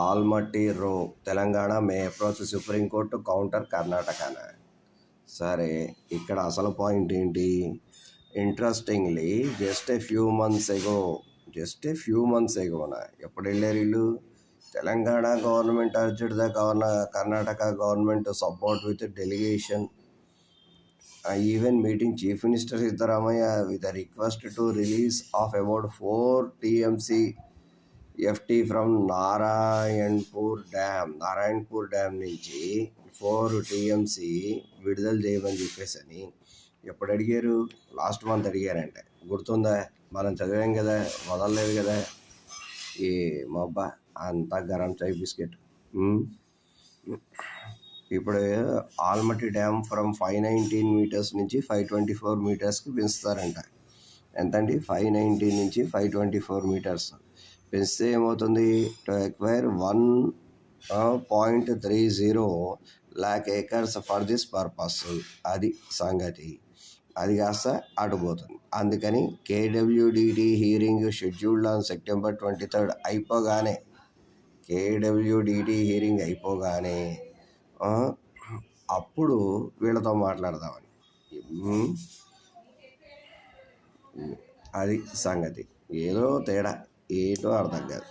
ఆల్మట్టి రో తెలంగాణ మే approach supreme court to counter కర్ణాటకనా. సరే, ఇక్కడ అసలు పాయింట్ ఏంటి? Interestingly just a few months ఎగోనా ఎప్పుడు వెళ్ళారు వీళ్ళు? Telangana government urged the Karnataka government support with delegation even meeting chief minister Siddaramaiah with request to release of about 4 TMC FT from Narayanpur dam నుంచి 4 TMC విడుదల చేయమని చెప్పేసి అని ఎప్పుడు అడిగారు? లాస్ట్ మంత్ అడిగారంటే గుర్తుందా? మనం చదివాం కదా, వదలలేదు కదా. ఈ మొబ్బా అంతా గరం చాయ్ బిస్కెట్. ఇప్పుడు ఆల్మట్టి డ్యామ్ ఫ్రమ్ 519 meters నుంచి 524 metersకి పెంచుతారంట. ఎంతండి? 519 నుంచి 524 meters పెంచితే ఏమవుతుంది? To acquire 1.30 lakh acres for this purpose. అది సంగతి. అది కాస్త అటుపోతుంది. అందుకని KWDT hearing scheduled on September 23 అయిపోగానే అప్పుడు వీళ్ళతో మాట్లాడదామని. అది సంగతి. ఏదో తేడా, ఏంటో అర్థం కాదు.